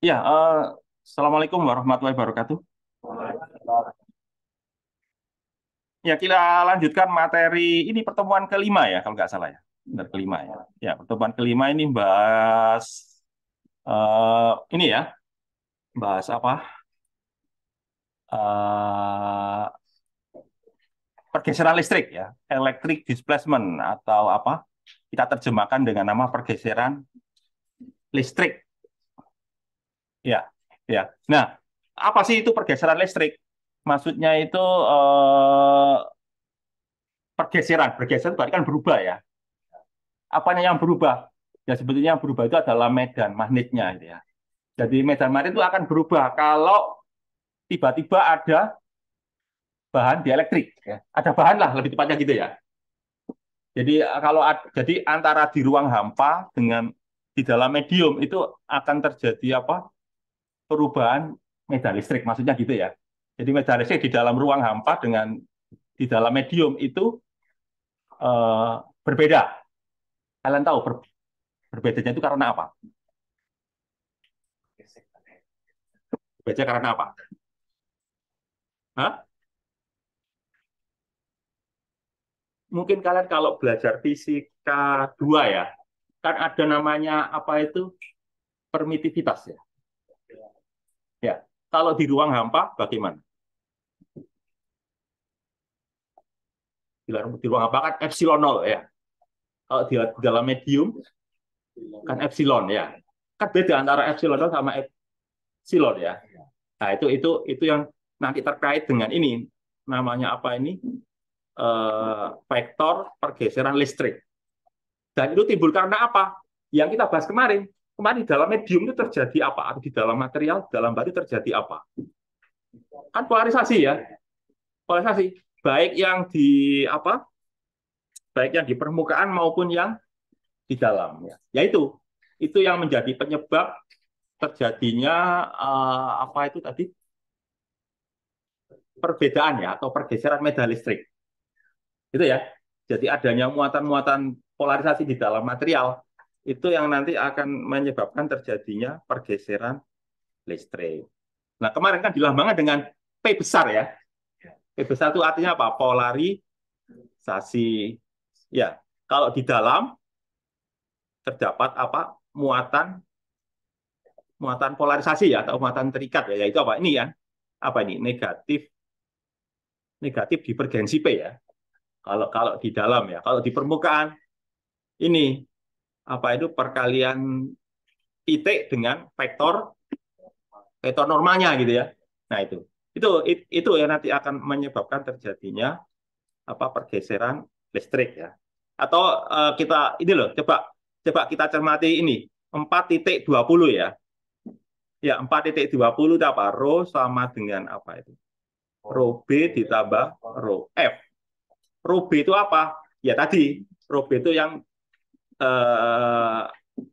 Ya, Assalamualaikum warahmatullahi wabarakatuh. Ya, kita lanjutkan materi ini pertemuan kelima ya, kalau nggak salah ya. Benar kelima ya. Ya, pertemuan kelima ini bahas ini ya, bahas apa? Eh, Pergeseran listrik ya, electric displacement atau apa? Kita terjemahkan dengan nama pergeseran listrik. Ya, ya. Nah, apa sih itu pergeseran listrik? Maksudnya itu pergeseran, bergeser berarti kan berubah ya. Apanya yang berubah? Ya sebetulnya yang berubah itu adalah medan magnetnya gitu ya. Jadi medan magnet itu akan berubah kalau tiba-tiba ada bahan dielektrik ya. Ada bahan lah lebih tepatnya gitu ya. Jadi kalau jadi antara di ruang hampa dengan di dalam medium itu akan terjadi apa? Perubahan medan listrik maksudnya gitu ya. Jadi medan listrik di dalam ruang hampa dengan di dalam medium itu eh, berbeda. Kalian tahu berbedanya itu karena apa? Berbeda karena apa? Hah? Mungkin kalian kalau belajar fisika 2 ya, kan ada namanya apa itu permitivitas ya. Ya, kalau di ruang hampa bagaimana? Di ruang hampa kan epsilon nol ya. Kalau di dalam medium kan epsilon ya. Kan beda antara epsilon nol sama epsilon ya. Nah, itu yang nanti terkait dengan ini namanya apa ini? Vektor pergeseran listrik. Dan itu timbul karena apa? Yang kita bahas kemarin. Kemarin di dalam medium itu terjadi apa? Atau di dalam material, dalam batu terjadi apa? Kan polarisasi ya. Polarisasi. Baik yang di apa? Baik yang di permukaan maupun yang di dalam. Ya, itu yang menjadi penyebab terjadinya apa itu tadi perbedaan ya atau pergeseran medan listrik. Itu ya. Jadi adanya muatan-muatan polarisasi di dalam material itu yang nanti akan menyebabkan terjadinya pergeseran listrik. Nah, kemarin kan dilambangkan dengan P besar ya. P besar itu artinya apa? Polarisasi. Ya, kalau di dalam terdapat apa? Muatan muatan polarisasi ya atau muatan terikat ya, yaitu apa? Ini ya. Apa ini? Negatif negatif divergensi P ya. Kalau kalau di dalam ya. Kalau di permukaan ini apa itu perkalian titik dengan vektor vektor normalnya gitu ya. Nah, itu yang nanti akan menyebabkan terjadinya apa pergeseran listrik ya. Atau kita ini loh, coba coba kita cermati ini 4,20 ya. Ya, 4,20 itu apa? Rho sama dengan apa itu? Rho B ditambah rho F. Rho B itu apa? Ya tadi, rho B itu yang eh,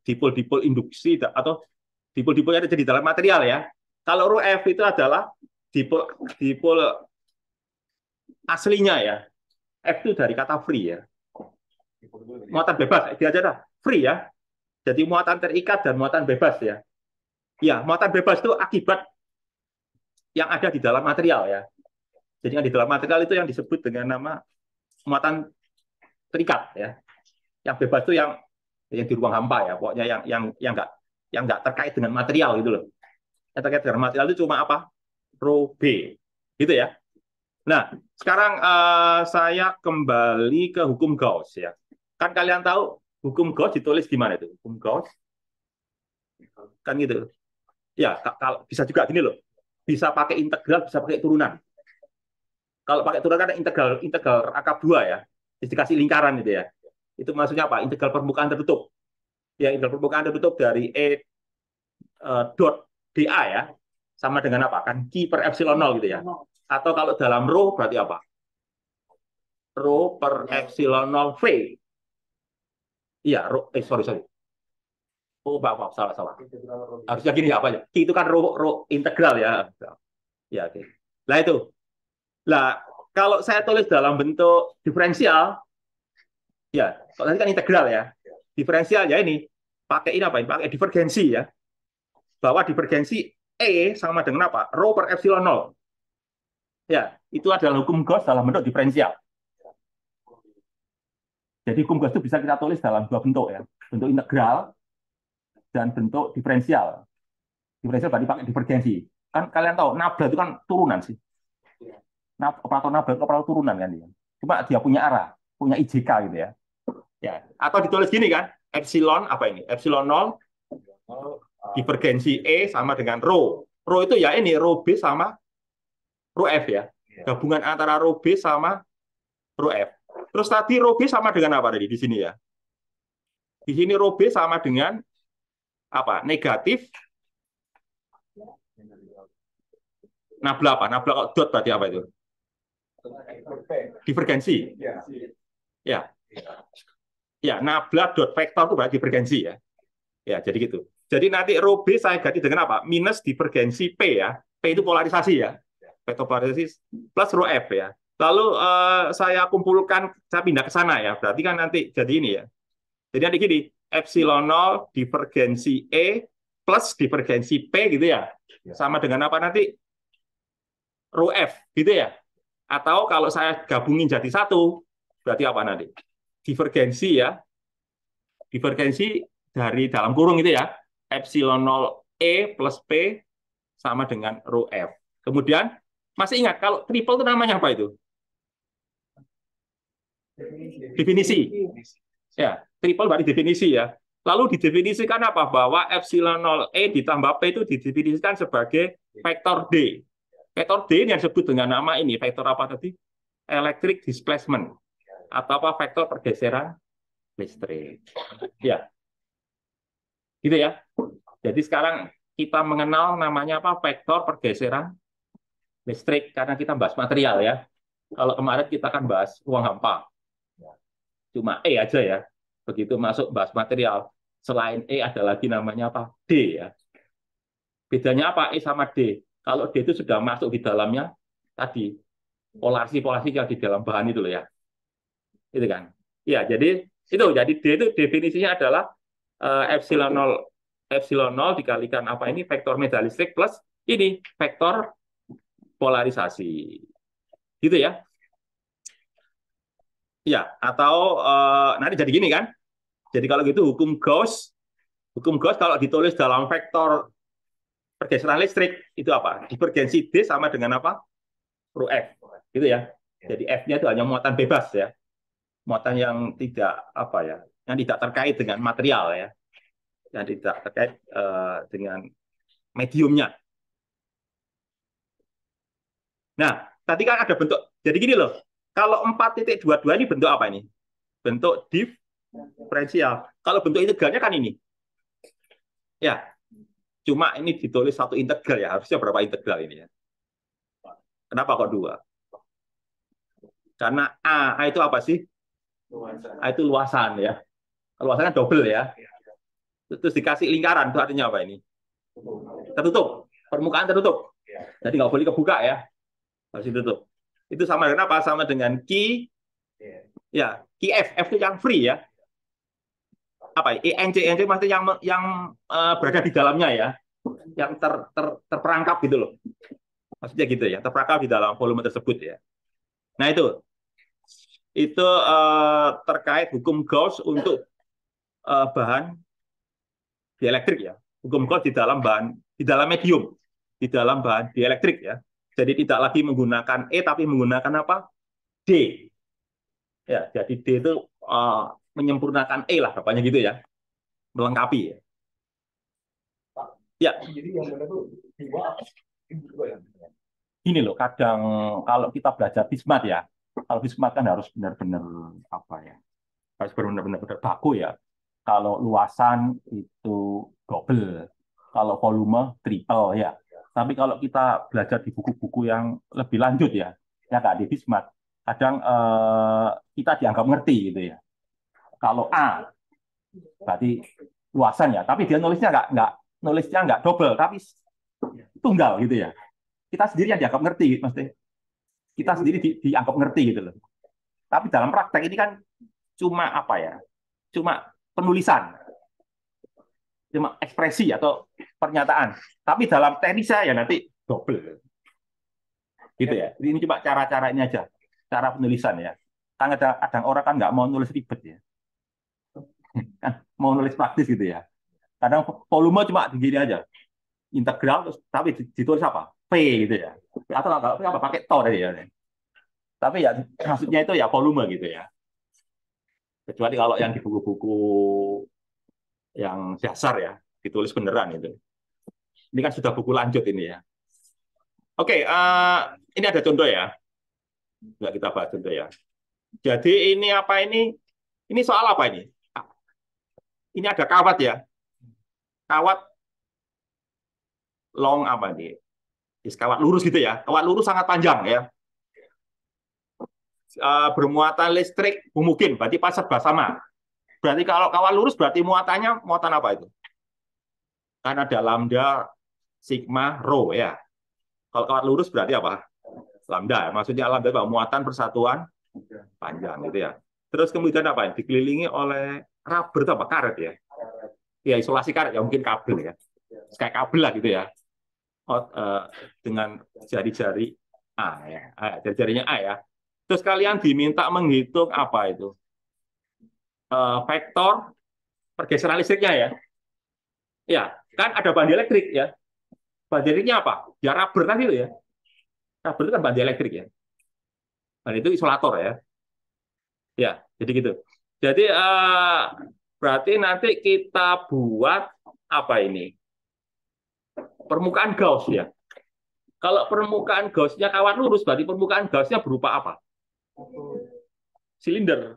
dipol-dipol induksi atau dipol-dipol yang ada di dalam material ya. Kalau rho F itu adalah dipol dipol aslinya ya. F itu dari kata free ya. Muatan bebas, dia aja dah. Free ya. Jadi muatan terikat dan muatan bebas ya. Ya, muatan bebas itu akibat yang ada di dalam material ya. Jadi yang di dalam material itu yang disebut dengan nama muatan terikat ya. Yang bebas itu yang di ruang hampa ya. Pokoknya yang nggak terkait dengan material gitu loh. Yang terkait dengan material itu cuma apa? Rho B. Gitu ya. Nah, sekarang saya kembali ke hukum Gauss ya. Kan kalian tahu hukum Gauss ditulis gimana itu? Hukum Gauss kan gitu. Ya, kalau bisa juga gini loh. Bisa pakai integral, bisa pakai turunan. Kalau pakai turunan kan integral integral rangkap 2 ya. Jadi dikasih lingkaran itu ya. Itu maksudnya apa? Integral permukaan tertutup. Ya, integral permukaan tertutup dari dot dA ya. Sama dengan apa? Kan Q per epsilon 0 gitu ya. Atau kalau dalam rho berarti apa? Rho per epsilon 0 V. Iya, rho, sorry, sorry. Oh, maaf, salah, salah. Harusnya gini apa ya? Q itu kan rho integral ya. Ya, oke. Nah itu. Lah, kalau saya tulis dalam bentuk diferensial, ya, kalau tadi kan integral ya. Diferensial ya ini pakai ini apa ini? Pakai divergensi ya. bahwa divergensi E sama dengan apa? Rho per epsilon 0. Ya, itu adalah hukum Gauss dalam bentuk diferensial. Jadi hukum Gauss itu bisa kita tulis dalam dua bentuk ya. Bentuk integral dan bentuk diferensial. Diferensial berarti pakai divergensi. Kan kalian tahu, nabla itu kan turunan sih. Operator nabla itu operator turunan kan dia. Cuma dia punya arah, punya IJK gitu ya. Ya, atau ditulis gini kan, epsilon apa ini? Epsilon 0 divergensi E sama dengan rho. Rho itu ya ini rho B sama rho F ya. Gabungan antara rho B sama rho F. Terus tadi rho B sama dengan apa tadi di sini ya? Di sini rho B sama dengan apa? Negatif nabla apa? Nabla kok dot berarti apa itu? Divergensi. Ya. Ya, nabla dot vektor itu berarti divergensi ya. Ya, jadi gitu. Jadi nanti rho B saya ganti dengan apa? Minus divergensi P ya. P itu polarisasi ya. Vektor polarisasi plus rho F ya. Lalu saya kumpulkan, saya pindah ke sana ya. Berarti kan nanti jadi ini ya. Jadi nanti gini, epsilon 0 divergensi E plus divergensi P gitu ya. Sama dengan apa nanti? Rho F gitu ya. Atau kalau saya gabungin jadi satu, berarti apa nanti? Divergensi ya. Divergensi dari dalam kurung itu ya. Epsilon 0 E plus P sama dengan rho F. Kemudian, masih ingat, kalau triple itu namanya apa itu? Definisi. Ya, triple berarti definisi ya. Lalu didefinisikan apa? Bahwa epsilon 0E ditambah P itu didefinisikan sebagai vektor D. Vektor D yang disebut dengan nama ini, vektor apa tadi? Electric displacement. Atau apa? Vektor pergeseran listrik. Ya, gitu ya. Jadi sekarang kita mengenal namanya apa? Vektor pergeseran listrik karena kita bahas material ya. Kalau kemarin kita kan bahas ruang hampa. Cuma E aja ya. Begitu masuk bahas material, selain E ada lagi namanya apa? D ya. Bedanya apa E sama D? Kalau D itu sudah masuk di dalamnya tadi polarasi-polarasi yang di dalam bahan itu loh ya. Itu kan. Ya, jadi itu jadi D itu definisinya adalah epsilon 0 dikalikan apa ini vektor medan listrik plus ini vektor polarisasi. Gitu ya. Ya, atau nanti jadi gini kan. Jadi kalau gitu hukum Gauss kalau ditulis dalam vektor pergeseran listrik itu apa? Divergensi D sama dengan apa? Rho F. Gitu ya. Jadi F-nya itu hanya muatan bebas ya. Muatan yang tidak apa ya, yang tidak terkait dengan material ya. Yang tidak terkait dengan mediumnya. Nah, tadi kan ada bentuk. Jadi gini loh. Kalau 4.22 ini bentuk apa ini? Bentuk diferensial. Kalau bentuk integralnya kan ini. Ya, cuma ini ditulis satu integral ya. Harusnya berapa integral ini ya? Kenapa kok dua? Karena A itu apa sih? A itu luasan ya. Luasannya double ya. Terus dikasih lingkaran, itu artinya apa ini? Tertutup. Permukaan tertutup. Jadi nggak boleh kebuka ya. Harus ditutup. Itu sama dengan apa? Sama dengan Q, ya, QF. F itu yang free ya. Apa? ENC maksudnya yang berada di dalamnya ya. Yang terperangkap gitu loh. Maksudnya gitu ya. Terperangkap di dalam volume tersebut ya. Nah itu terkait hukum Gauss untuk bahan dielektrik ya. Hukum Gauss di dalam bahan, di dalam medium, di dalam bahan dielektrik ya. Jadi tidak lagi menggunakan E tapi menggunakan apa? D. Ya, jadi D itu menyempurnakan E lah, bapaknya gitu ya, melengkapi ya. Ya. Jadi yang benar tuh ini loh, kadang kalau kita belajar Bismat ya, kalau Bismat kan harus benar-benar apa ya, harus benar-benar baku ya. Kalau luasan itu double, kalau volume triple ya. Tapi kalau kita belajar di buku-buku yang lebih lanjut ya Kak, di Bismat, kadang kita dianggap ngerti gitu ya. Kalau A berarti luasan ya, tapi dia nulisnya nggak double, tapi tunggal gitu ya. Kita sendiri yang dianggap ngerti, mesti kita sendiri dianggap ngerti gitu loh. Tapi dalam praktek ini kan cuma apa ya? Cuma penulisan. cuma ekspresi atau pernyataan. Tapi dalam teknisnya ya nanti double. Gitu ya. Ini cuma cara-cara ini aja. Cara penulisan ya. Kan ada orang kan nggak mau nulis ribet ya. Kan mau nulis praktis gitu ya. Kadang volume cuma begini aja. Integral terus tapi ditulis apa? P gitu ya. Atau apa pakai to tadi ya. Tapi ya maksudnya itu ya volume gitu ya. Kecuali kalau yang di buku-buku yang dasar ya, ditulis beneran itu. Ini kan sudah buku lanjut ini ya. Oke, ini ada contoh ya. Nggak kita bahas contoh ya. Jadi ini apa ini? Ini soal apa ini? Ini ada kawat ya. Kawat long apa nih? Kawat lurus gitu ya. Kawat lurus sangat panjang ya. Bermuatan listrik mungkin, berarti pas serba sama. Berarti kalau kawat lurus berarti muatannya muatan apa itu? Kan ada lambda, sigma, rho ya. Kalau kawat lurus berarti apa? Lambda. Maksudnya lambda itu muatan persatuan panjang gitu ya. Terus kemudian apa? Dikelilingi oleh rubber atau apa? Karet ya. Ya isolasi karet ya mungkin kabel ya. Kayak kabel lah gitu ya. Dengan jari-jari A ya. Jari-jarinya A ya. Terus kalian diminta menghitung apa itu? Vektor pergeseran listriknya ya. Ya, kan ada bandi elektrik ya. Bandi elektriknya apa? Ya rubber tadi itu ya. Rubber itu kan bandi elektrik ya. Dan itu isolator ya. Ya, jadi gitu. Jadi berarti nanti kita buat apa ini? Permukaan Gauss ya. Kalau permukaan Gauss-nya kawat lurus, berarti permukaan Gauss-nya berupa apa? Silinder.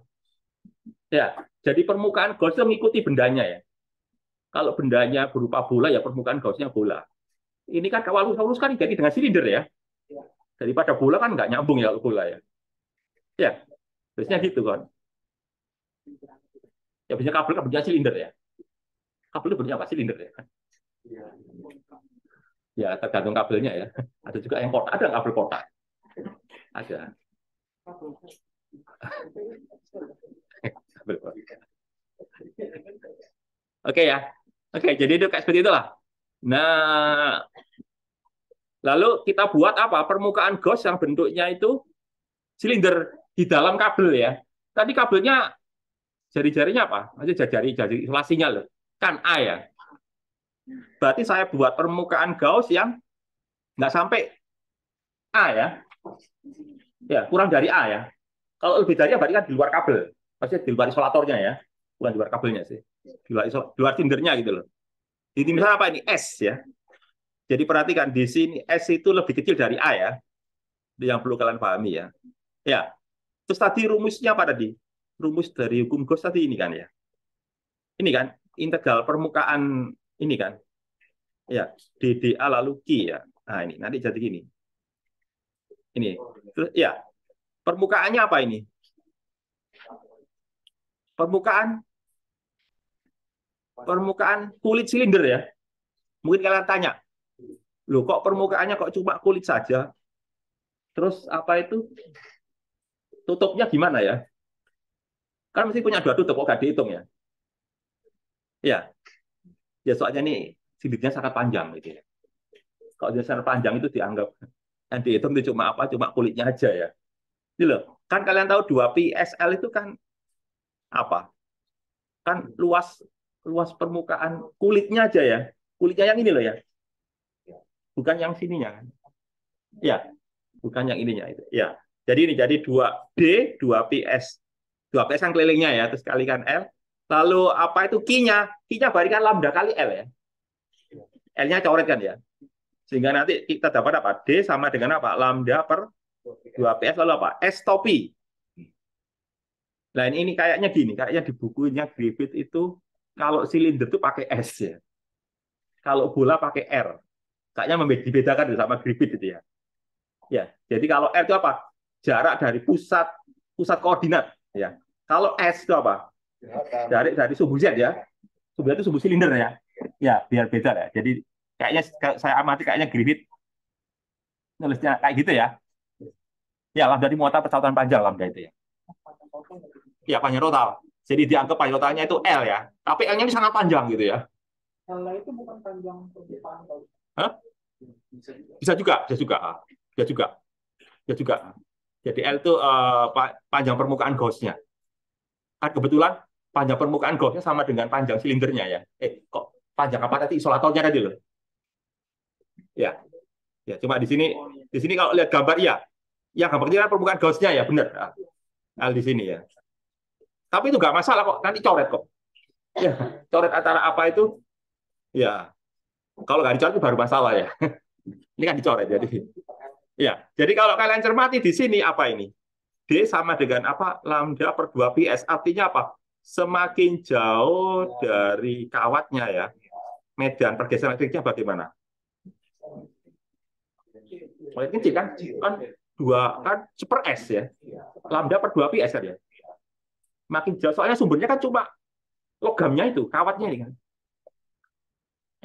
Ya, jadi permukaan Gauss itu mengikuti bendanya ya. Kalau bendanya berupa bola, ya permukaan Gauss-nya bola. Ini kan kawat lurus kan jadi dengan silinder ya. Daripada bola kan nggak nyambung ya kalau bola ya. Ya, biasanya gitu kan. Ya biasanya kabel kan bentuknya silinder ya. Kabel itu bentuknya apa? Silinder ya. Ya tergantung kabelnya ya. Ada juga yang kotak, ada kabel kotak. Ada. Oke ya. Oke, jadi itu kayak seperti itulah. Nah, lalu kita buat apa? Permukaan Gauss yang bentuknya itu silinder di dalam kabel ya. Tadi kabelnya jari-jarinya apa? Maksudnya jari isolasinya loh. Kan A ya. Berarti saya buat permukaan Gauss yang nggak sampai A ya. Ya, kurang dari A ya. Kalau lebih dari A berarti kan di luar kabel. Maksudnya di luar isolatornya ya. Bukan di luar kabelnya sih. Di luar sindernya gitu loh. Jadi misalnya apa ini? S ya. Jadi perhatikan di sini S itu lebih kecil dari A ya. Yang perlu kalian pahami ya. Ya. Terus tadi rumusnya apa tadi? Rumus dari hukum Gauss tadi ini kan ya. Ini kan integral permukaan ini kan. Ya, DDA lalu Q ya. Nah, ini nanti jadi gini. Ini. Terus ya, permukaannya apa ini? Permukaan kulit silinder ya. Mungkin kalian tanya, loh kok permukaannya kok cuma kulit saja? Terus apa itu? Tutupnya gimana ya? Kan mesti punya dua tutup, kok gak dihitung ya? Ya, ya soalnya nih silindernya sangat panjang gitu ya. Kalau dia sangat panjang itu dianggap yang dihitung itu cuma apa? Cuma kulitnya aja ya. Ini loh, kan kalian tahu 2πSL itu kan apa? Kan luas permukaan kulitnya aja ya. Kulitnya yang ini loh ya. Bukan yang sininya kan. Ya, bukan yang ininya itu. Ya. Jadi ini jadi 2D, 2PS. 2PS kan kelilingnya ya, terus kalikan L. Lalu apa itu Q-nya? Q-nya balikan lambda kali L ya. L-nya coret kan ya. Sehingga nanti kita dapat apa? D sama dengan apa? Lambda per 2PS lalu apa? S topi. Nah ini kayaknya gini, kayaknya di bukunya Griffith itu kalau silinder itu pakai S ya. Kalau bola pakai R. Kayaknya dibedakan sama Griffith itu ya. Ya, jadi kalau R itu apa? Jarak dari pusat koordinat ya. Kalau S itu apa? Dari sumbu Z ya. Sumbu Z itu sumbu silinder ya. Ya, biar beda ya. Jadi kayaknya saya amati kayaknya Griffith nulisnya kayak gitu ya. Ya, lambda di muatan persatuan panjang lambda itu ya. Ya, panjang total. Jadi dianggap panjang totalnya itu L ya. Tapi L-nya ini sangat panjang gitu ya. Hah? Bisa juga, bisa juga, bisa juga, bisa juga. Jadi L itu panjang permukaan gauge-nya. Kan kebetulan panjang permukaan gauge-nya sama dengan panjang silindernya ya. Kok panjang apa tadi isolatornya tadi loh? Ya, ya. Cuma di sini kalau lihat gambar ya, yang gambar kecil kan permukaan gauge-nya ya, benar. L di sini ya. Tapi itu nggak masalah kok, nanti coret kok. Ya, coret antara apa itu? Ya, kalau nggak dicoret itu baru masalah ya. Ini kan dicoret jadi. Ya, jadi kalau kalian cermati di sini apa ini? D sama dengan apa? Lambda per 2ps. Artinya apa? Semakin jauh dari kawatnya ya, medan pergeseran elektriknya bagaimana? Makin kecil kan? Kan 2 kan per S ya. Lambda per 2ps kan ya. Makin jauh soalnya sumbernya kan cuma logamnya itu, kawatnya ini kan.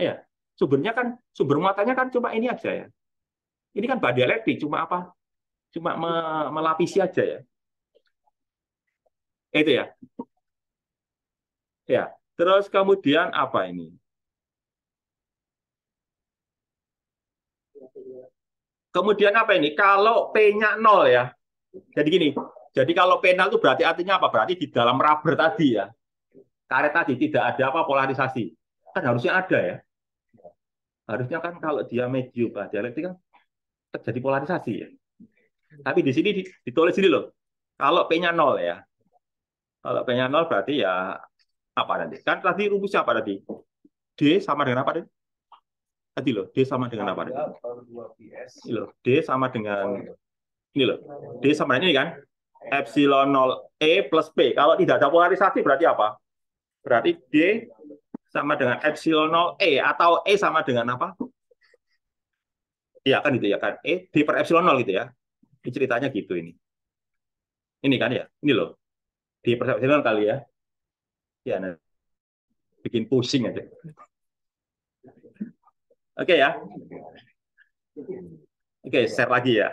Ya, sumbernya kan sumber muatannya kan cuma ini aja ya. Ini kan bahan elektrik cuma apa? Cuma melapisi aja ya. Itu ya. Ya. Terus kemudian apa ini? Kemudian apa ini? Kalau P-nya 0 ya. Jadi gini. Jadi kalau P0 itu berarti artinya apa? Berarti di dalam rubber tadi ya. Karet tadi tidak ada apa polarisasi. Kan harusnya ada ya. Harusnya kan kalau dia medium dielektrik kan terjadi polarisasi ya. Tapi di sini ditulis ini loh. Kalau P-nya 0 ya. Kalau P-nya 0 berarti ya apa nanti? Kan tadi rumusnya apa tadi? D sama dengan apa tadi? Tadi loh, D sama dengan apa tadi? Ini loh, D sama dengan ini loh. D sama dengan ini kan? Epsilon 0 E plus P. Kalau tidak ada polarisasi berarti apa? Berarti D sama dengan epsilon 0 E atau E sama dengan apa? Iya kan itu ya kan. D per epsilon 0 gitu ya. Ini ceritanya gitu ini. Ini kan ya. Ini loh. D per epsilon 0 kali ya. Ya, nah, bikin pusing aja. Oke ya. Oke, share lagi ya.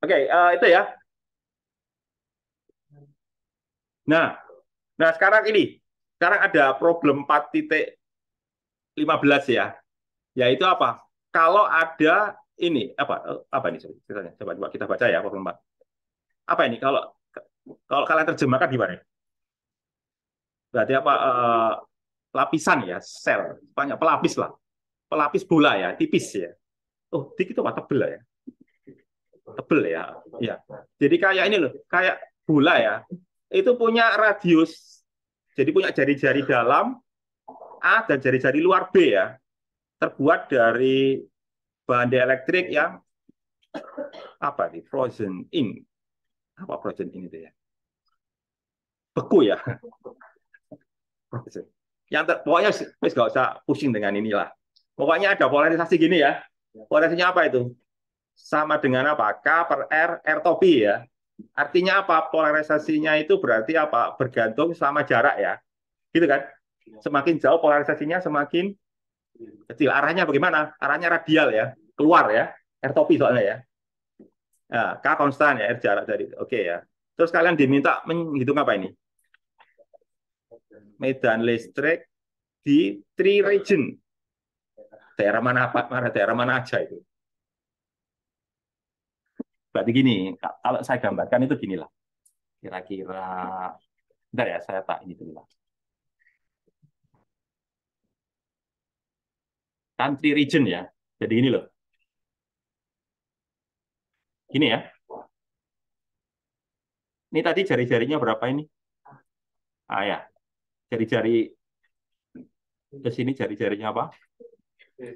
Oke, itu ya. Nah, nah sekarang ini. Sekarang ada problem 4.15 ya. Yaitu apa? Kalau ada ini apa ini ceritanya? Coba kita baca ya problem 4. Apa ini? Kalau kalau kalian terjemahkan gimana? Berarti apa? Lapisan ya, sel, banyak pelapis lah, pelapis bola ya, tipis ya. Oh, dikit apa tebel ya? Tebel ya, ya. Jadi kayak ini loh, kayak bola ya. Itu punya radius, jadi punya jari-jari dalam A dan jari-jari luar B ya. Terbuat dari bahan dieelektrik yang apa nih? Frozen in. Apa frozen in itu ya? Beku ya. Pokoknya wis gak usah pusing dengan inilah. Pokoknya ada polarisasi gini ya. Polarisasinya apa itu? Sama dengan apa? K per R, R topi ya. Artinya apa? Polarisasinya itu berarti apa? Bergantung sama jarak ya. Gitu kan? Semakin jauh polarisasinya semakin kecil. Arahnya bagaimana? Arahnya radial ya. Keluar ya. R topi soalnya ya. Nah, K konstan ya, R jarak dari. Oke ya. Terus kalian diminta menghitung apa ini? Medan listrik di three region. Daerah mana apa? Daerah mana aja itu? Berarti gini, kalau saya gambarkan itu ginilah. Kira-kira, bentar ya, saya tak ini dulu lah. Country region ya. Jadi ini loh. Gini ya. Ini tadi jari-jarinya berapa ini? Ah ya, jari-jari ke sini jari-jarinya apa?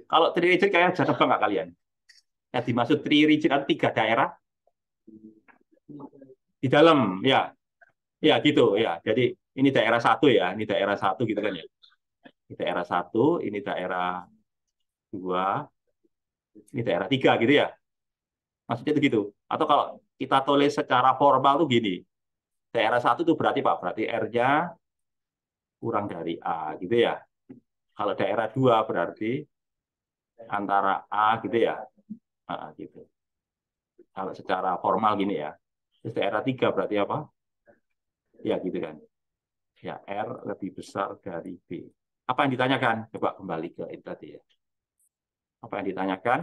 Kalau three region kayak bisa tebak nggak kalian? Yang dimaksud three region atau 3 daerah di dalam ya, ya gitu ya. Jadi ini daerah satu ya, ini daerah satu gitu kan ya. Ini daerah satu, ini daerah 2, ini daerah 3 gitu ya. Maksudnya itu gitu. Atau kalau kita tulis secara formal tuh gini, daerah satu itu berarti Pak, berarti R-nya kurang dari A gitu ya. Kalau daerah 2 berarti antara A gitu ya. Gitu. Kalau secara formal gini ya. Terus daerah 3 berarti apa? Ya gitu kan. Ya, R lebih besar dari B. Apa yang ditanyakan? Coba kembali ke itu tadi ya. Apa yang ditanyakan?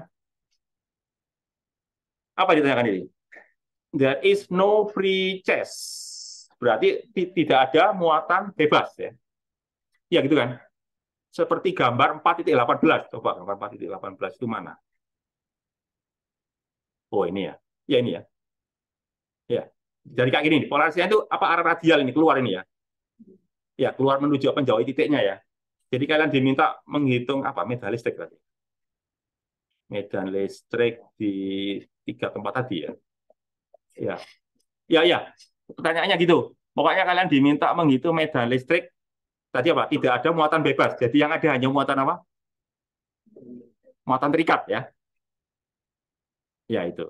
Apa yang ditanyakan ini? There is no free chess. Berarti tidak ada muatan bebas ya. Ya gitu kan? Seperti gambar 4.18. Coba gambar 4.18 itu mana? Oh ini ya. Ya ini ya. Ya. Jadi kayak gini, polarisasinya itu apa arah radial ini keluar ini ya. Ya, keluar menuju apa menjauhi titiknya ya. Jadi kalian diminta menghitung apa medan listrik tadi. Medan listrik di tiga tempat tadi ya. Ya, ya, ya. Pertanyaannya gitu. Pokoknya kalian diminta menghitung medan listrik tadi apa? Tidak ada muatan bebas. Jadi yang ada hanya muatan apa? Muatan terikat ya. Ya itu.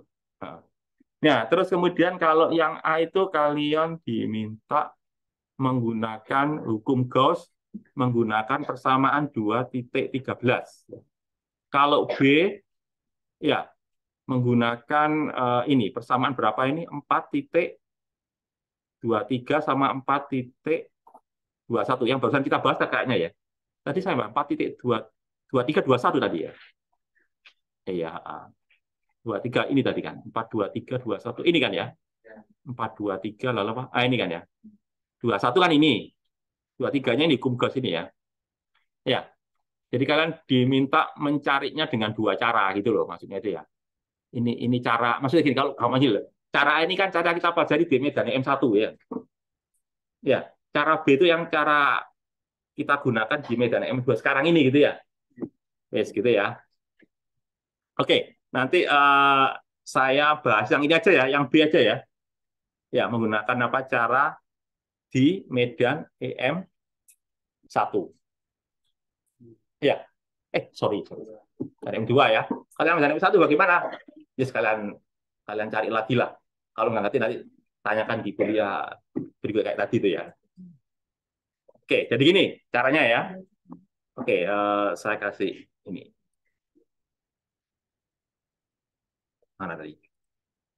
Nah, terus kemudian kalau yang A itu kalian diminta menggunakan hukum Gauss menggunakan persamaan 2.13. Kalau B ya menggunakan ini persamaan berapa ini 4.23 sama 4.21 yang barusan kita bahas kayaknya ya. Tadi saya 4.2321 tadi ya. Iya, 23 ini tadi kan. 4.2321 ini kan ya. 4.23 lalu apa? Ini kan ya. 21 kan ini. 23-nya ini hukum Gauss ini ya. Ya. Jadi kalian diminta mencarinya dengan dua cara gitu loh maksudnya itu ya. Ini cara maksudnya gini kalau kamu aja cara ini kan cara kita pelajari di medan M1 ya. Ya, cara B itu yang cara kita gunakan di medan M2 sekarang ini gitu ya. Wes gitu ya. Oke, nanti saya bahas yang ini aja ya, yang B aja ya. Ya, menggunakan apa cara di medan EM1. Ya. Sorry. Dari M2 ya. Kalian medan M1 bagaimana? Ya sekalian kalian cari lagi lah. Kalau nggak ngerti nanti tanyakan di kuliah berikut kayak tadi itu ya. Oke, jadi gini caranya ya. Oke, saya kasih ini. Mana tadi?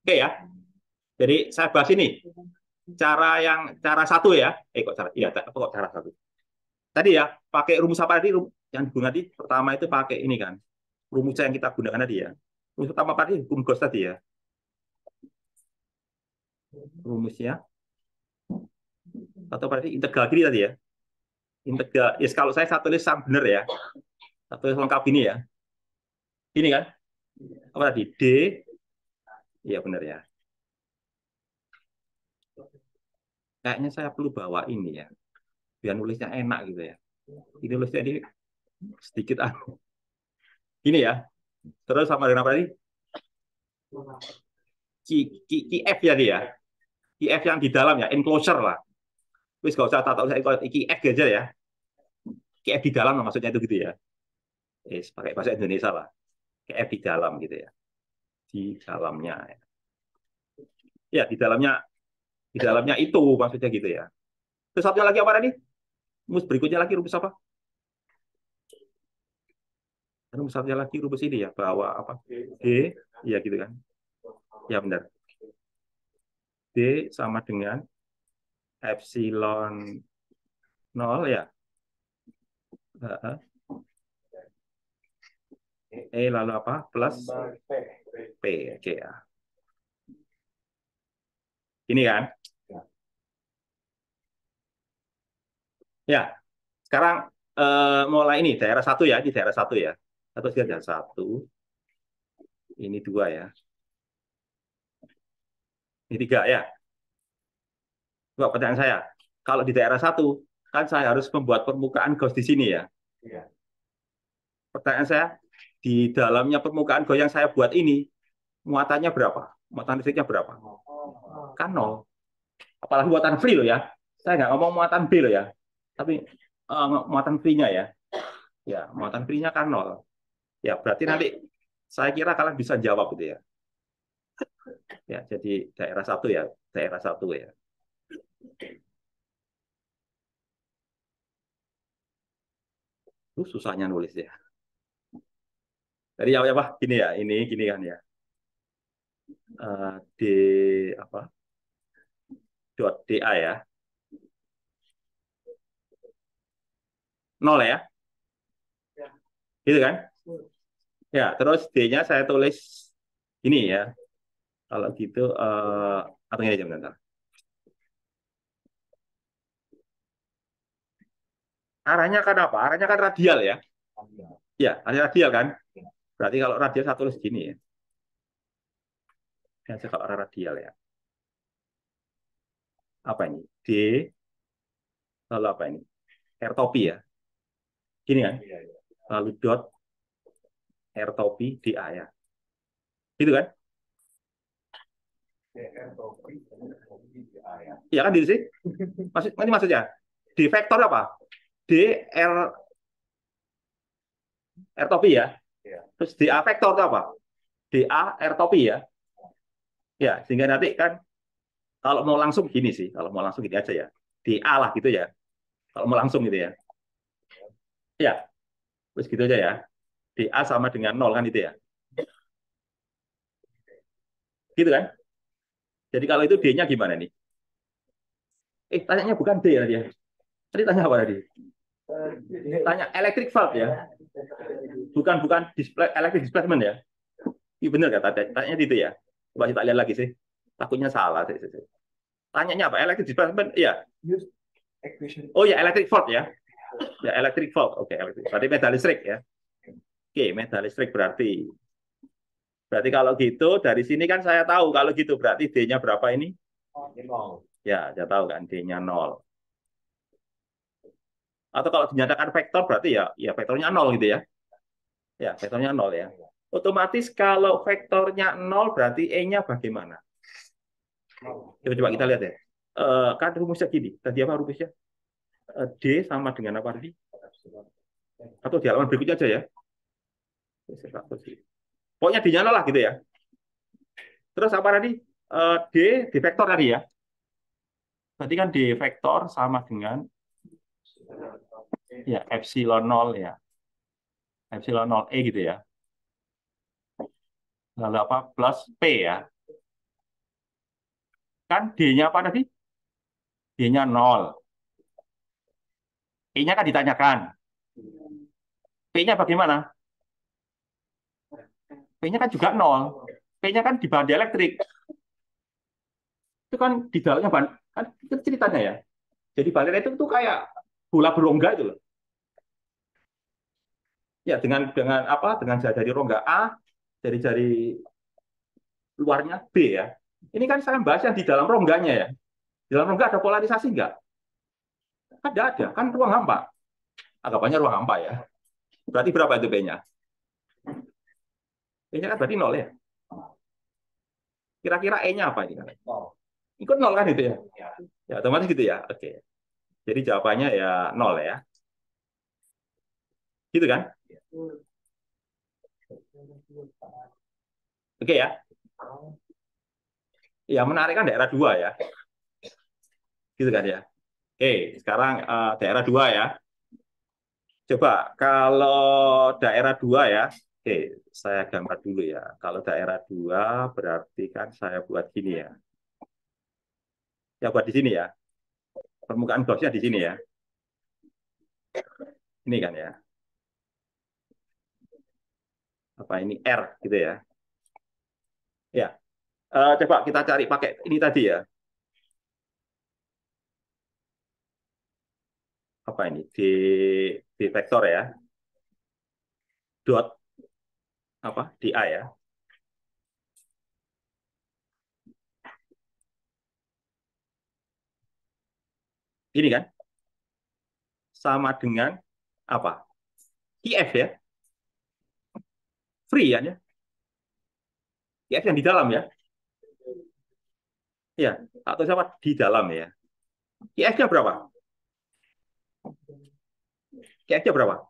Oke ya. Jadi saya bahas ini. Cara satu ya. Kok cara? Iya, kok cara satu. Tadi ya, pakai rumus apa tadi? Yang digunakan tadi pertama itu pakai ini kan. Rumus yang kita gunakan tadi ya. Rumus pertama tadi hukum Gauss tadi ya. Rumusnya atau berarti integral gini tadi ya. Integral. Ya, kalau saya tulis sama benar ya. Satu lengkap ini ya. Ini kan. Apa tadi? D. Iya benar ya. Kayaknya saya perlu bawa ini ya. Biar nulisnya enak gitu ya. Ini nulisnya ini sedikit ini ya. Terus sama dengan apa tadi? F ya dia. F yang di dalam ya, enclosure lah. Wis gak usah tahu saya F aja ya. F di dalam maksudnya itu gitu ya. Pakai bahasa Indonesia lah. F di dalam gitu ya. Di dalamnya. Ya, di dalamnya itu maksudnya gitu ya. Terus satunya lagi apa tadi? Rumus berikutnya lagi rumus apa? Rumus satunya lagi rumus ini ya, bahwa apa? D, ya gitu kan. Ya benar. D sama dengan epsilon nol ya. Lalu apa? Plus P. Oke ya. Ini kan. Ya, sekarang mulai ini daerah satu ya, ini daerah satu ya. Atau daerah satu, ini dua ya. Ini tiga ya. Coba pertanyaan saya, kalau di daerah satu, kan saya harus membuat permukaan Gauss di sini ya. Pertanyaan saya, di dalamnya permukaan Gauss yang saya buat ini, muatannya berapa? Muatan listriknya berapa? Kan nol. Apalagi muatan free loh ya. Saya nggak ngomong muatan B loh ya. Tapi muatan free-nya ya. Ya, muatan free-nya kan nol. Ya, berarti nanti saya kira kalian bisa jawab gitu ya. Ya, jadi daerah satu ya, daerah satu ya. Susahnya nulis ya. Jadi ya apa? Gini ya, ini gini kan ya. D apa? Dot DA ya. Nol ya, gitu kan? Ya, terus D-nya saya tulis ini ya. Kalau gitu, atau ini aja bentar. Arahnya kan apa? Arahnya kan radial ya. Ya, arahnya radial kan? Berarti kalau radial saya tulis gini ya. Biasa kalau arah radial ya. Apa ini? D, lalu apa ini? R topi ya. Gini kan? Lalu dot R topi DA ya. Gitu kan? Iya kan di sini? Ini maksudnya D vektor apa? D R R topi ya. Terus DA vektor itu apa? DA R topi ya. Ya, sehingga nanti kan kalau mau langsung gini sih, kalau mau langsung gini aja ya. DA lah gitu ya. Kalau mau langsung gitu ya. Ya, terus gitu aja ya. DA sama dengan nol kan itu ya. Gitu kan? Jadi kalau itu D-nya gimana nih? Tanyanya bukan D ya tadi ya. Tadi tanya apa tadi? Tanya electric valve ya. Bukan bukan display electric displacement ya. Iya benar kata tanya itu ya. Coba kita lihat lagi sih. Takutnya salah sih. Tanyanya apa? Electric displacement? Iya. Oh ya electric valve ya. Ya electric valve. Oke, electric. Berarti medan listrik ya. Oke, medan listrik berarti. Berarti kalau gitu dari sini kan saya tahu kalau gitu berarti D-nya berapa ini? Ya, saya tahu kan D-nya 0. Atau kalau dinyatakan vektor berarti ya vektornya 0 gitu ya. Ya, vektornya 0 ya. Otomatis kalau vektornya 0 berarti E-nya bagaimana? Coba kita lihat ya. Kan rumusnya gini. Tadi apa rumusnya? D sama dengan apa tadi? Atau di halaman berikutnya aja ya. Pokoknya D-nya 0 lah gitu ya. Terus apa tadi? D, D vektor tadi ya. Berarti kan D vektor sama dengan ya epsilon 0 ya. Epsilon 0 E gitu ya. Lalu apa? Plus P ya. Kan D-nya apa tadi? D-nya 0. E-nya kan ditanyakan. P-nya bagaimana? P-nya kan juga 0. P-nya kan di bahan elektrik. Itu kan di dalamnya bahan, kan itu ceritanya ya. Jadi bahan elektrik itu kayak bola berongga itu loh. Ya dengan apa? Dengan jari rongga A, jari-jari luarnya B ya. Ini kan saya bahas yang di dalam rongganya ya. Di dalam rongga ada polarisasi enggak? Kan tidak ada, kan ruang hampa. Anggapannya ruang hampa ya. Berarti berapa itu P-nya? P-nya kan berarti 0 ya. Kira-kira E-nya apa ini? Ikut 0 kan itu ya? Ya otomatis gitu ya. Oke. Jadi jawabannya ya 0 ya. Gitu kan? Oke ya. Ya menarik kan daerah 2 ya. Gitu kan ya. Oke, sekarang daerah 2 ya. Coba kalau daerah 2 ya. Oke, saya gambar dulu ya. Kalau daerah 2 berarti kan saya buat gini ya. Ya buat di sini ya. Permukaan gausnya di sini ya. Ini kan ya. Apa ini R gitu ya. Ya. Coba kita cari pakai ini tadi ya. Apa ini? Di vektor ya. Dot apa? Di A ya. Ini kan sama dengan apa? IF ya. Free ya. IF yang di dalam ya. Ya, atau siapa di dalam ya. IF-nya berapa? IF-nya berapa?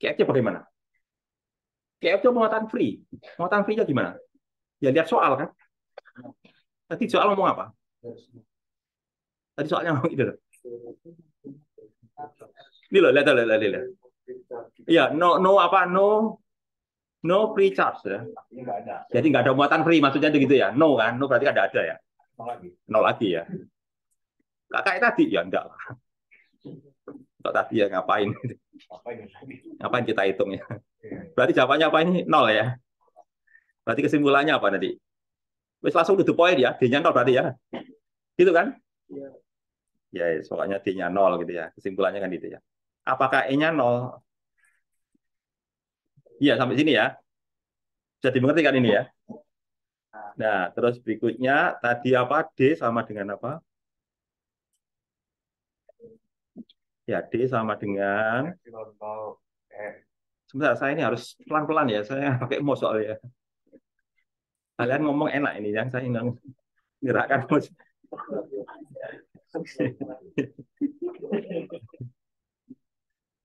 IF-nya bagaimana? IF-nya muatan free. Muatan free-nya gimana? Ya lihat soal kan. Tadi soal ngomong apa? Tadi soalnya ngomong itu. Ini loh, lihat, lihat, lihat, lihat. Iya, no apa? No free charge ya. Jadi nggak ada muatan free, maksudnya itu gitu ya. No kan? No berarti ada ya. Nol lagi ya. Kayak tadi ya enggak lah. Kok tadi ya ngapain? Ngapain kita hitung ya? Berarti jawabannya apa ini? Nol ya. Berarti kesimpulannya apa nanti? Wis langsung to the point ya. D-nya nol berarti ya. Gitu kan? Ya, soalnya D-nya nol gitu ya. Kesimpulannya kan gitu ya. Apakah E-nya nol? Iya, sampai sini ya. Bisa dimengerti kan ini ya? Nah, terus berikutnya tadi apa? D sama dengan apa? Ya, D sama dengan sebentar, saya ini harus pelan-pelan ya. Saya pakai mouse soalnya. Kalian ngomong enak ini yang saya nggak gerakkan mouse.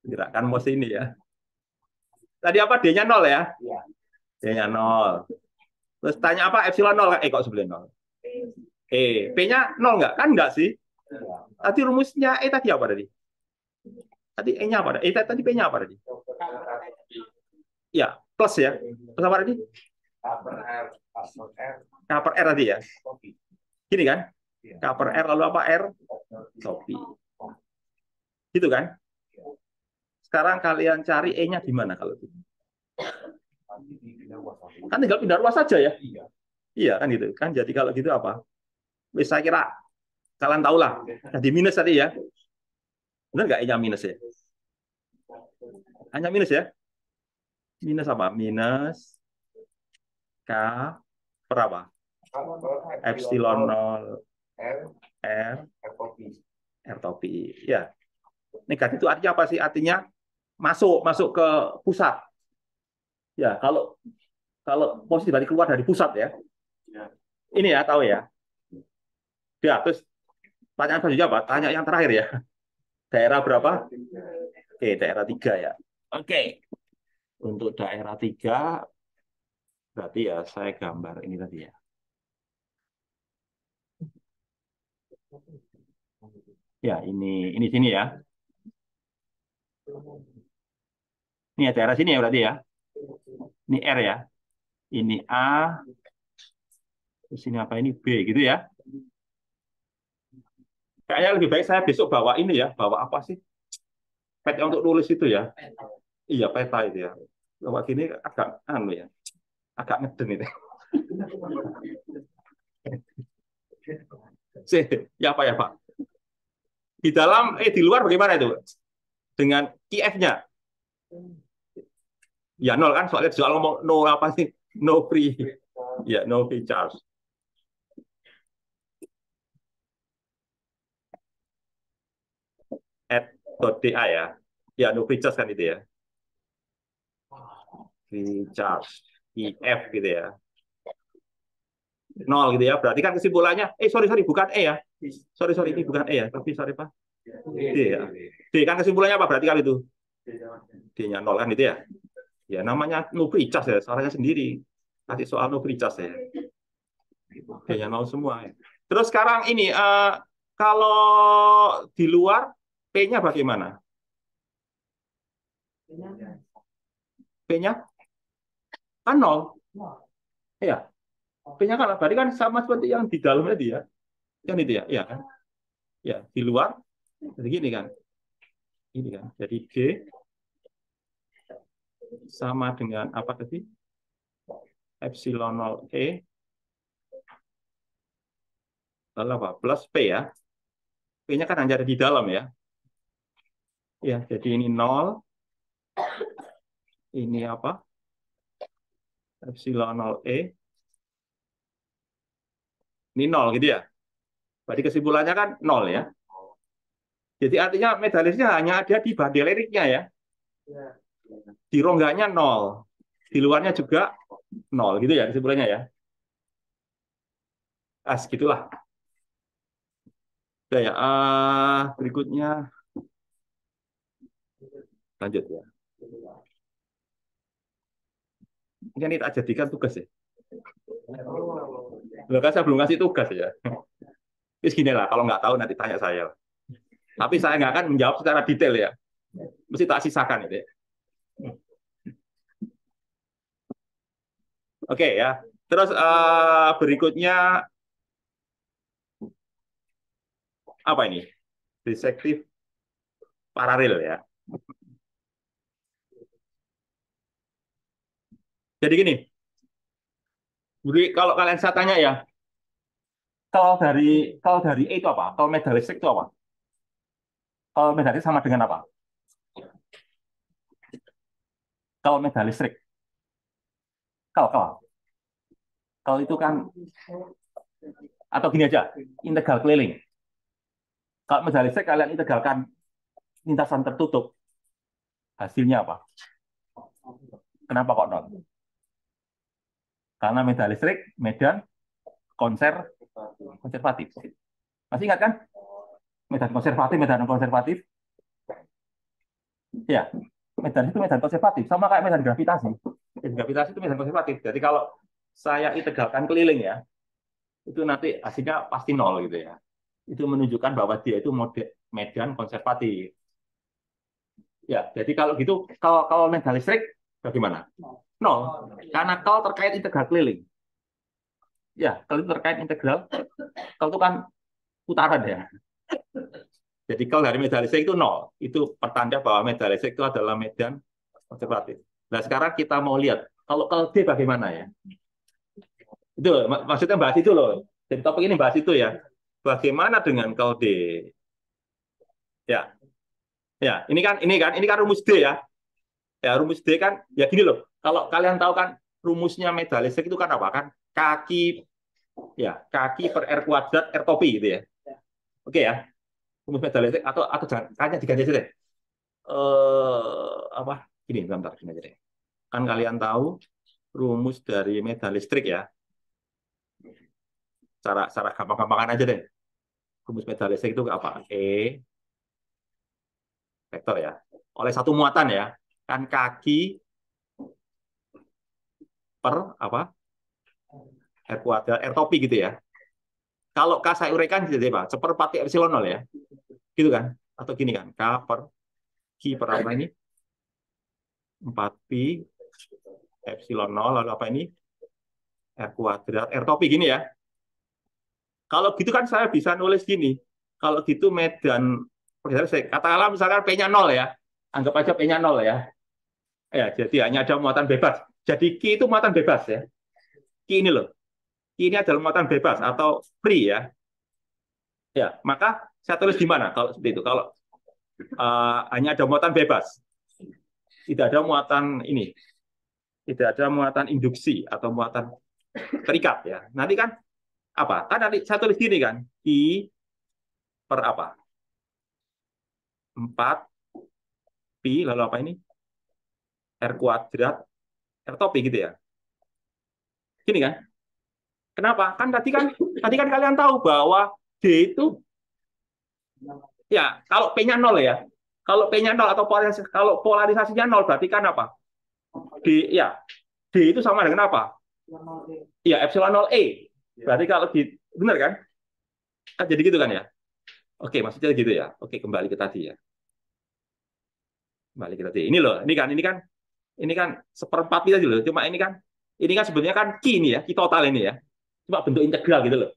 Gerakkan mouse ini ya. Tadi apa? D-nya nol ya? D-nya nol. Terus tanya apa? Epsilon nol. Kok sebelah nol? P-nya nol nggak? Kan nggak sih? Tadi rumusnya tadi apa tadi? Tadi E-nya apa? Tadi P-nya apa tadi? Ya, plus ya. Plus apa tadi? K per R tadi ya. Gini kan? K per R lalu apa? R? Topi. Gitu kan? Sekarang kalian cari E-nya di mana kalau gitu? Kan tinggal pindah ruas saja ya. Iya kan gitu. Kan jadi kalau gitu apa? Wis saya kira kalian tahu lah. Jadi minus tadi ya. Benar nggak E-nya minus ya? Hanya minus ya? Minus apa? Minus K per apa? Epsilon 0 R R topi. Ya. Negatif itu artinya apa sih? Artinya masuk masuk ke pusat. Ya, kalau kalau posisi dari keluar dari pusat ya. Ini ya, tahu ya. Ya, terus pertanyaan selanjutnya apa? Tanya yang terakhir ya. Daerah berapa? Oke, daerah 3 ya. Oke. Untuk daerah 3 berarti ya saya gambar ini tadi ya. Ya, ini sini ya. Ini ya daerah sini ya berarti ya. Ini R ya. Ini A, terus ini apa ini B gitu ya. Kayaknya lebih baik saya besok bawa ini ya, bawa apa sih? Pet untuk nulis itu ya. Iya, peta itu ya. Bawa gini agak anu ya. Agak ngeden itu. Ya apa ya, Pak? Di dalam di luar bagaimana itu? Dengan QF-nya. Ya nol kan soalnya soal ngomong no apa sih? No free. Ya, no free charge. At.da ya. Ya, no free charge kan itu ya. Free charge. IF gitu ya. Nol gitu ya. Berarti kan kesimpulannya, sorry bukan E ya. Sorry ini bukan E ya. Tapi sorry Pak. D ya. D kan kesimpulannya apa berarti kalau itu? D-nya nol kan itu ya. Ya namanya no free charge ya. Salahnya sendiri. Kasih soal no free charge ya. D-nya nol semua ya. Terus sekarang ini kalau di luar P-nya bagaimana? P-nya kan nol. Ya. P-nya kan berarti kan sama seperti yang di dalam tadi ya. Yang itu ya. Ya kan? Ya, di luar jadi gini kan. Ini kan. Jadi G sama dengan apa tadi? Epsilon 0 E lalu apa? Plus P ya. P-nya kan hanya ada di dalam ya. Ya, jadi ini 0. Ini apa? Epsilon 0 E. Ini 0 gitu ya. Berarti kesimpulannya kan 0 ya. Jadi artinya metalisnya hanya ada di body liriknya ya. Di rongganya 0. Di luarnya juga 0 gitu ya kesimpulannya ya. Segitulah. Udah ya. Berikutnya lanjut ya. Ini tak jadikan tugas ya. Loh, kan saya belum kasih tugas ya. Terus gini lah, kalau nggak tahu nanti tanya saya. Tapi saya nggak akan menjawab secara detail ya. Mesti tak sisakan itu ya. Oke ya. Terus berikutnya apa ini? Dissektif paralel ya. Jadi gini, jadi kalau kalian saya tanya ya, kalau dari E itu apa? Kalau medan listrik itu apa? Kalau medan listrik sama dengan apa? Kalau medan listrik, kalau kalau itu kan atau gini aja, integral keliling. Kalau medan listrik kalian integralkan lintasan tertutup, hasilnya apa? Kenapa kok nol? Karena medan listrik, medan konservatif. Masih ingat kan? Medan konservatif. Ya, medan itu medan konservatif, sama kayak medan gravitasi. Medan gravitasi itu medan konservatif. Jadi kalau saya integralkan keliling ya, itu nanti hasilnya pasti nol gitu ya. Itu menunjukkan bahwa dia itu medan konservatif. Ya, jadi kalau gitu, kalau medan listrik bagaimana? Nol, karena kalau terkait integral keliling. Ya, kalau itu terkait integral, kalau itu kan putaran ya. Jadi kalau dari medan listrik itu nol, itu pertanda bahwa medan listrik itu adalah medan konservatif. Nah sekarang kita mau lihat kalau D bagaimana ya? Itu maksudnya bahas itu loh. Jadi topik ini bahas itu ya. Bagaimana dengan kalau D? Ya, ya. Ini kan rumus D ya. Ya rumus D kan ya gini loh. Kalau kalian tahu kan rumusnya medan listrik itu kan apa kan? Kaki per R kuadrat R topi gitu ya. Oke ya. Rumus medan listrik atau jangan hanya diganti aja deh. Apa? Gini, bentar gini aja deh. Kan kalian tahu rumus dari medan listrik ya. Cara gampang-gampangan aja deh. Rumus medan listrik itu apa? Vektor ya. Oleh satu muatan ya. Kan kaki per apa? R kuadrat R topi gitu ya. Kalau K saya uraikan jadi apa? Seperempat epsilon nol ya. Gitu kan? Atau gini kan? K per Q per apa ini? 4pi epsilon nol lalu apa ini? R kuadrat R topi gini ya. Kalau gitu kan saya bisa nulis gini. Kalau gitu medan katakanlah misalkan P-nya 0 ya. Anggap aja P-nya 0 ya. Ya, jadi hanya ada muatan bebas. Jadi Q itu muatan bebas ya. Q ini loh. Q ini adalah muatan bebas atau free ya. Ya, maka saya tulis di mana kalau seperti itu? Kalau hanya ada muatan bebas. Tidak ada muatan ini. Tidak ada muatan induksi atau muatan terikat ya. Nanti kan apa? Kan nanti saya tulis gini kan. I per apa? 4 pi lalu apa ini? R kuadrat R topi gitu ya. Gini kan? Kenapa? Kan tadi kan kalian tahu bahwa D itu ya kalau P-nya 0 ya. Kalau P-nya 0 atau polarisasinya 0 berarti kan apa? D itu sama dengan apa? Ya epsilon 0 E. Berarti kalau benar kan? Kan jadi gitu kan ya? Oke, maksudnya gitu ya. Oke, kembali ke tadi ya. Kembali ke tadi. Ini loh, ini kan seperempat tadi loh. Cuma ini kan sebenarnya kan Q ini ya, Q total ini ya. Cuma bentuk integral gitu loh.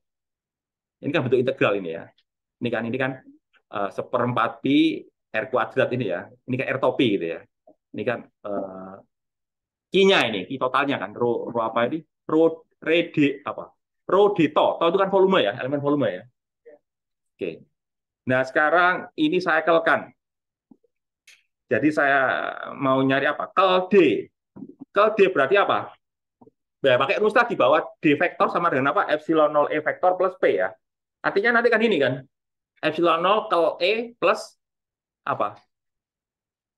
Ini kan bentuk integral ini ya. Ini kan seperempat pi R kuadrat ini ya. Ini kan R topi gitu ya. Ini kan Q-nya ini, Q totalnya kan. Rho apa ini? D apa? Rho D to itu kan volume ya, elemen volume ya. Oke. Nah, sekarang ini saya kelkan. Jadi saya mau nyari apa? Kel D. Kel D berarti apa? Ya, pakai rumus tadi bahwa D vektor sama dengan apa? Epsilon 0 E vektor plus P ya. Artinya nanti kan ini kan. Epsilon 0 kel E plus apa?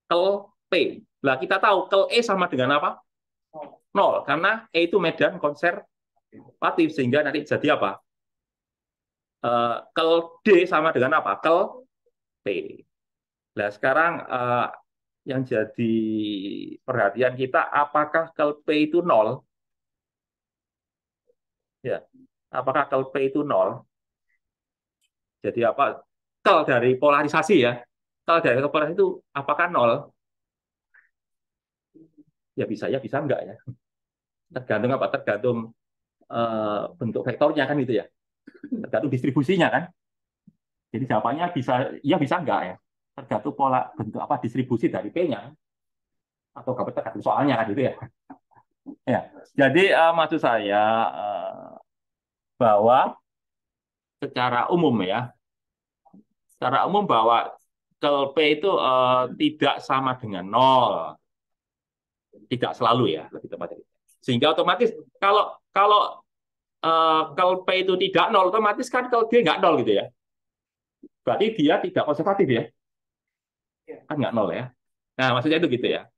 Kel P. Nah, kita tahu kel E sama dengan apa? 0. Karena E itu medan konservatif. Sehingga nanti jadi apa? Kel D sama dengan apa? Kel P. Nah, sekarang yang jadi perhatian kita, apakah kel P itu 0? Ya, apakah kel P itu 0? Jadi apa? Kel dari polarisasi ya. Kel dari polarisasi itu apakah 0? Ya bisa enggak ya. Tergantung apa? Tergantung bentuk vektornya kan itu ya. Tergantung distribusinya kan. Jadi jawabannya bisa, ya bisa enggak ya. tergantung pola bentuk apa distribusi dari P-nya atau tergantung soalnya kan gitu ya. Ya, jadi maksud saya bahwa secara umum ya, secara umum bahwa kel P itu tidak sama dengan nol, tidak selalu ya lebih tepatnya. Sehingga otomatis kalau kalau kel P itu tidak nol, otomatis kan kel D nggak nol gitu ya. Berarti dia tidak konservatif ya, kan nggak nol ya. Nah maksudnya itu gitu ya.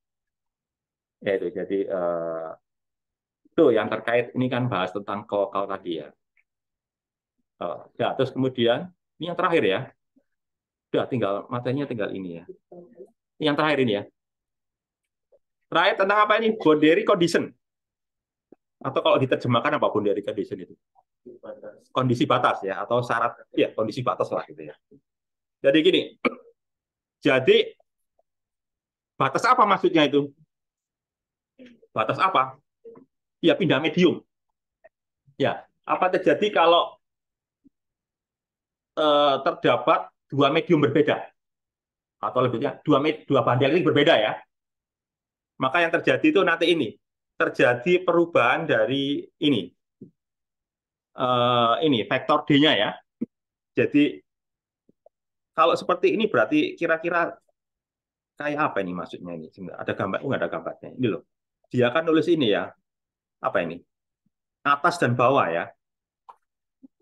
Ya itu jadi itu yang terkait ini kan bahas tentang kal tadi ya. Ya terus kemudian ini yang terakhir ya. Udah tinggal materinya tinggal ini ya. Yang terakhir ini ya. Terakhir tentang apa ini? Boundary condition. Atau kalau diterjemahkan apa boundary condition itu? Kondisi batas ya atau syarat ya kondisi batas lah gitu ya. Jadi gini. Jadi batas apa maksudnya itu? Batas apa? Ya pindah medium. Ya, apa terjadi kalau terdapat dua medium berbeda atau lebihnya dua bahan dielektrik berbeda ya? Maka yang terjadi itu nanti ini terjadi perubahan dari ini vektor D-nya ya. Jadi kalau seperti ini berarti kira-kira kayak apa ini maksudnya ini? Ada gambar, nggak ada gambarnya. Ini loh. Dia kan nulis ini ya. Apa ini? Atas dan bawah ya.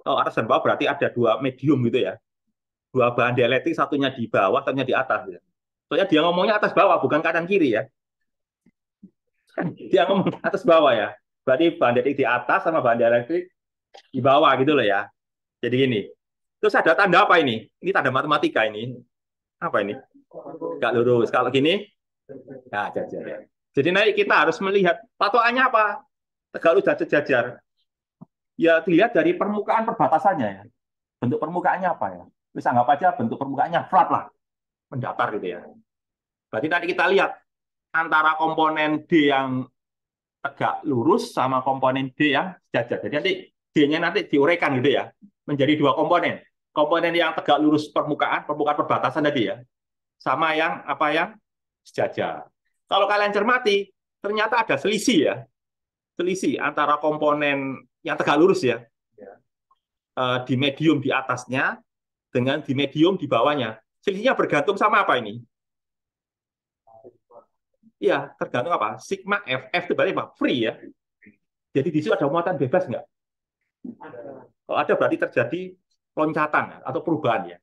Oh, atas dan bawah berarti ada dua medium gitu ya. Dua bahan dielektrik, satunya di bawah, satunya di atas. Ya. Soalnya dia ngomongnya atas bawah, bukan kanan kiri ya. Dia ngomong atas bawah ya. Berarti bahan dielektrik di atas sama bahan dielektrik di bawah gitu loh ya. Jadi gini. Terus ada tanda apa ini? Ini tanda matematika ini. Apa ini? Nggak lurus. Kalau gini, nah jajar ya. Jadi nanti kita harus melihat patokannya apa. Tegak lurus dan sejajar. Ya dilihat dari permukaan perbatasannya ya. Bentuk permukaannya apa ya? Terus anggap aja bentuk permukaannya flat lah, mendatar gitu ya. Berarti nanti kita lihat antara komponen D yang tegak lurus sama komponen D yang sejajar. Jadi nanti D-nya nanti diuraikan gitu ya, menjadi dua komponen. Komponen yang tegak lurus permukaan perbatasan tadi ya, sama yang apa yang sejajar. Kalau kalian cermati, ternyata ada selisih ya, selisih antara komponen yang tegak lurus ya, di medium di atasnya dengan di medium di bawahnya. Selisihnya bergantung sama apa ini? Iya, tergantung apa? Sigma F. F itu berarti apa? Free ya. Jadi di situ ada muatan bebas nggak? Kalau ada berarti terjadi loncatan atau perubahan ya.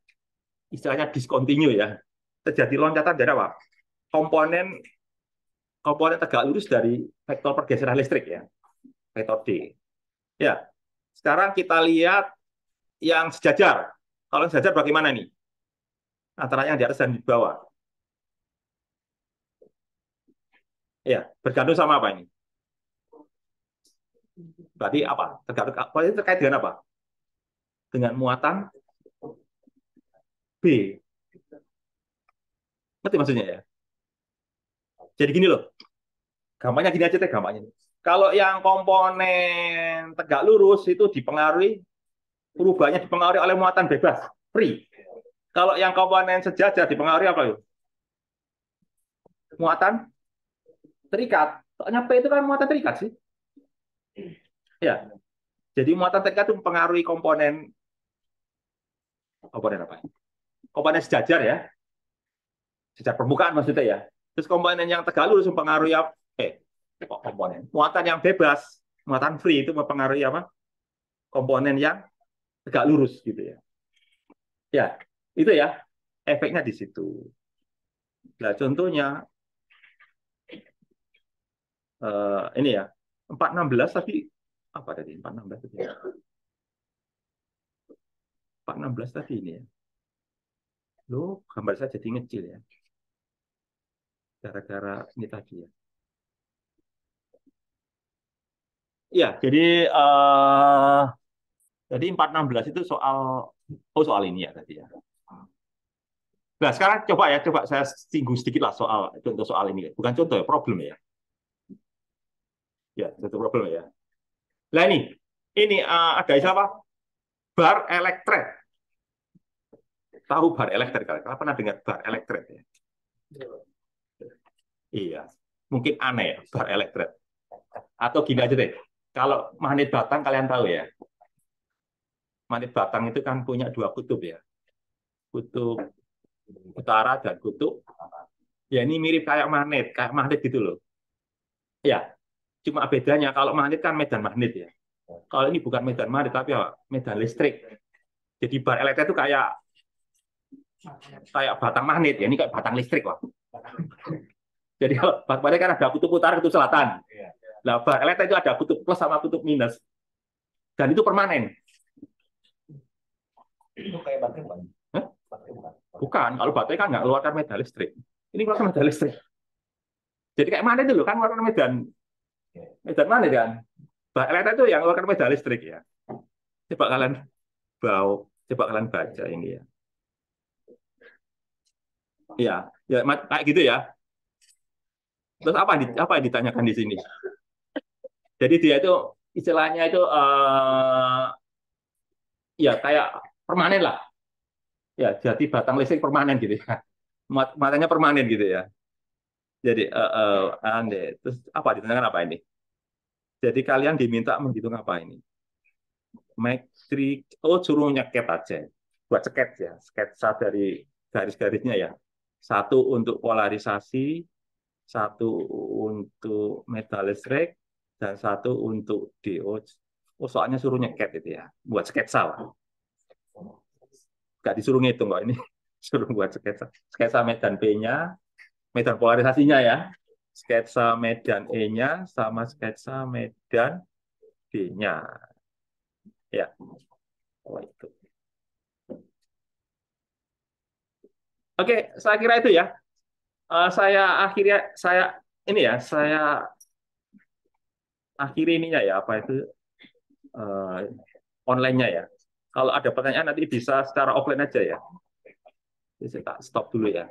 Istilahnya discontinue ya. Terjadi loncatan dari apa? Komponen komponen tegak lurus dari vektor pergeseran listrik ya. Vektor D. Ya. Sekarang kita lihat yang sejajar. Kalau yang sejajar bagaimana nih? Antara yang di atas dan di bawah. Ya, bergantung sama apa ini? Berarti apa? Tergantung apa itu terkait dengan apa? Dengan muatan B. Ngerti maksudnya ya? Jadi gini loh, gampangnya gini aja teh gampangnya. Kalau yang komponen tegak lurus itu dipengaruhi, perubahannya dipengaruhi oleh muatan bebas, free. Kalau yang komponen sejajar dipengaruhi apa yuk? Muatan terikat. Soalnya P itu kan muatan terikat sih. Ya, jadi muatan terikat itu mempengaruhi komponen komponen apa? Komponen sejajar ya, sejajar permukaan maksudnya ya. Terus komponen yang tegak lurus mempengaruhi apa? Komponen. Muatan yang bebas, muatan free itu mempengaruhi apa? Komponen yang tegak lurus gitu ya. Ya, itu ya efeknya di situ. Nah, contohnya ini ya 416 tadi apa tadi 416 tadi? 416 tadi ini ya. Loh, gambar saya jadi ngecil ya. Gara-gara ini tadi ya. Iya, jadi 416 itu soal ini ya tadi ya. Nah, sekarang coba saya singgung sedikit lah contoh soal ini. Bukan contoh ya, problem ya. Ya, contoh problem ya. Nah ini ada istilah apa? Bar elektret. Tahu bar elektrik? Kalian pernah dengar bar elektrik ya? Iya. Mungkin aneh ya, bar elektrik. Atau gini aja deh. Kalau magnet batang kalian tahu ya. Magnet batang itu kan punya dua kutub ya. Kutub utara dan kutub. Ya ini mirip kayak magnet gitu loh. Ya, cuma bedanya kalau magnet kan medan magnet ya. Kalau ini bukan medan magnet tapi ya medan listrik. Jadi bar elektrik itu kayak kayak batang magnet ya. Ini kayak batang listrik lah. Jadi kalau batang kan ada kutub utara, kutub selatan. Nah, bar elektrik itu ada kutub plus sama kutub minus. Dan itu permanen. Itu kayak baterai bukan? Hah? Baterai bukan? Bukan, kalau baterai kan nggak keluarkan medan listrik. Ini keluarkan medan listrik. Jadi kayak mana itu loh, kan keluarkan medan medan mana kan? Bar elektrik itu yang keluarkan medan listrik ya. Coba kalian coba kalian baca ini ya. Iya, ya kayak gitu ya. Terus apa yang ditanyakan di sini? Jadi dia itu istilahnya itu ya kayak permanen lah. Ya, jadi batang listrik permanen gitu ya. Matanya permanen gitu ya. Jadi aneh. Terus apa ditanyakan apa ini? Jadi kalian diminta menghitung apa ini? Metrik, suruh nyeket aja. Buat ceket ya, sketsa dari garis-garisnya ya. Satu untuk polarisasi, satu untuk metal listrik, dan satu untuk diode. Oh, soalnya suruh nyeket itu ya, buat sketsa lah. Nggak disuruh ngitung kok ini, suruh buat sketsa. Sketsa medan P-nya, medan polarisasinya ya, sketsa medan E-nya, sama sketsa medan D-nya. Ya, oh, itu. Oke, saya kira itu ya. Saya akhirnya ini ya, saya akhiri ininya ya, apa itu uh, online-nya ya. Kalau ada pertanyaan nanti bisa secara offline aja ya. Jadi saya stop dulu ya.